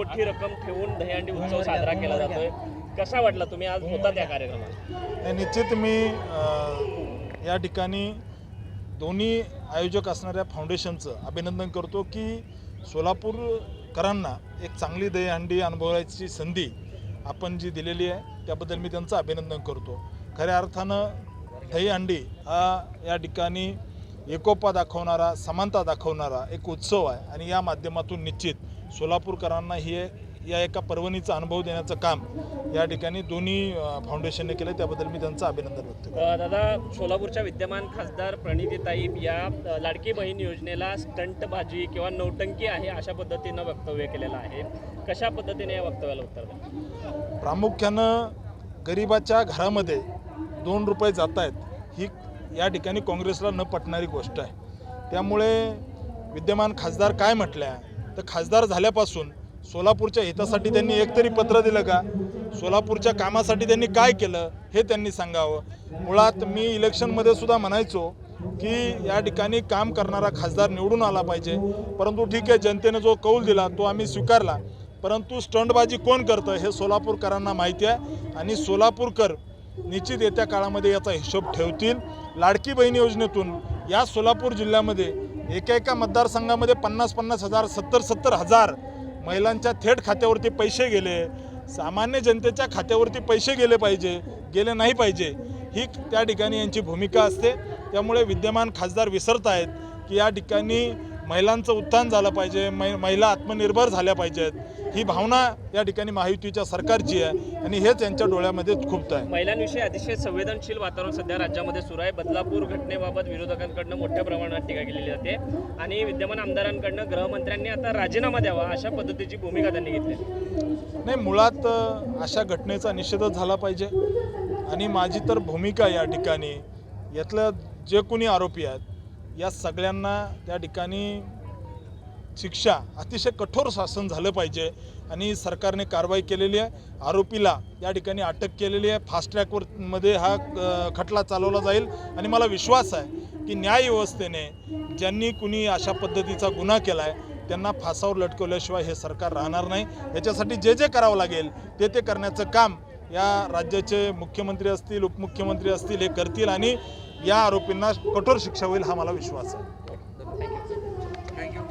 मोठी रक्कम ठेवून दहीहंडी उत्सव साजरा केला जातोय, कसा वाटला? तुम्ही आज होता त्या कार्यक्रमात? निश्चित मी या ठिकाणी दोन्ही आयोजक असणाऱ्या फाउंडेशनचं अभिनंदन करतो की सोलापूरकरांना एक चांगली दहीहंडी अनुभवायची संधी आपण जी दिलेली आहे त्याबद्दल मी त्यांचं अभिनंदन करतो. खऱ्या अर्थानं दहीहंडी हा या ठिकाणी एकोपा दाखवणारा, समानता दाखवणारा एक उत्सव आहे आणि या माध्यमातून निश्चित सोलापूरकरांना या एका पर्वणीचा अनुभव देण्याचं काम या ठिकाणी दोन्ही फाउंडेशनने केलं, त्याबद्दल मी त्यांचं अभिनंदन व्यक्त करतो. दादा, सोलापूरच्या विद्यमान खासदार प्रणितीताई या लाडकी बहीण योजनेला स्टंटबाजी किंवा नौटंकी आहे अशा पद्धतीनं वक्तव्य केलेलं आहे, कशा पद्धतीने या वक्तव्याला उत्तर द्या? प्रामुख्यानं गरिबाच्या घरामध्ये 2 रुपये जात आहेत ही या ठिकाणी काँग्रेसला न पटणारी गोष्ट आहे. त्यामुळे विद्यमान खासदार काय म्हटल्या तर खासदार झाल्यापासून सोलापूरच्या हितासाठी त्यांनी एकतरी पत्र दिलं का? सोलापूरच्या कामासाठी त्यांनी काय केलं हे त्यांनी सांगावं. मुळात मी इलेक्शनमध्ये सुद्धा म्हणायचो की या ठिकाणी काम करणारा खासदार निवडून आला पाहिजे, परंतु ठीक आहे, जनतेने जो कौल दिला तो आम्ही स्वीकारला. परंतु स्टंटबाजी कोण करतं हे सोलापूरकरांना माहिती आहे आणि सोलापूरकर निश्चित येत्या काळामध्ये याचा हिशोब ठेवतील. लाडकी बहीण योजनेतून या सोलापूर जिल्ह्यामध्ये एका मतदारसंघामध्ये 50-50 हजार, 70-70 हजार महिलांच्या थेट खात्यावरती पैसे गेले. सामान्य जनतेच्या खात्यावरती पैसे गेले नाही पाहिजे ही त्या ठिकाणी यांची भूमिका असते. त्यामुळे विद्यमान खासदार विसरत आहेत की या ठिकाणी महिलांचं उत्थान झालं पाहिजे, महिला आत्मनिर्भर झाल्या पाहिजेत, ही भावना या ठिकाणी महायुतीच्या सरकारची आहे आणि हेच यांच्या डोळ्यामध्ये खुपत आहे. महिलांविषयी अतिशय संवेदनशील वातावरण सध्या राज्यामध्ये सुरू आहे. बदलापूर घटनेबाबत विरोधकांकडून मोठ्या प्रमाणात टीका केली जाते आणि विद्यमान आमदारांकडून गृहमंत्र्यांनी आता राजीनामा द्यावा अशा पद्धतीची भूमिका त्यांनी घेतली. नाही, मुळात अशा घटनेचा निषेधच झाला पाहिजे आणि माझी तर भूमिका या ठिकाणी यातलं जे कोणी आरोपी आहेत या सगळ्यांना त्या ठिकाणी शिक्षा अतिशय कठोर शासन झालं पाहिजे आणि सरकारने कारवाई केलेली आहे. आरोपीला या ठिकाणी अटक केलेली आहे. फास्ट ट्रॅकमध्ये हा खटला चालवला जाईल आणि मला विश्वास आहे की न्याय व्यवस्थेने ज्यांनी कुणी अशा पद्धतीचा गुन्हा केला आहे त्यांना फासावर लटकवल्याशिवाय हे सरकार राहणार नाही. याच्यासाठी जे करावं लागेल ते करण्याचं काम या राज्याचे मुख्यमंत्री असतील, उपमुख्यमंत्री असतील हे करतील आणि या आरोपींना कठोर शिक्षा होईल हा मला विश्वास आहे. थँक्यू.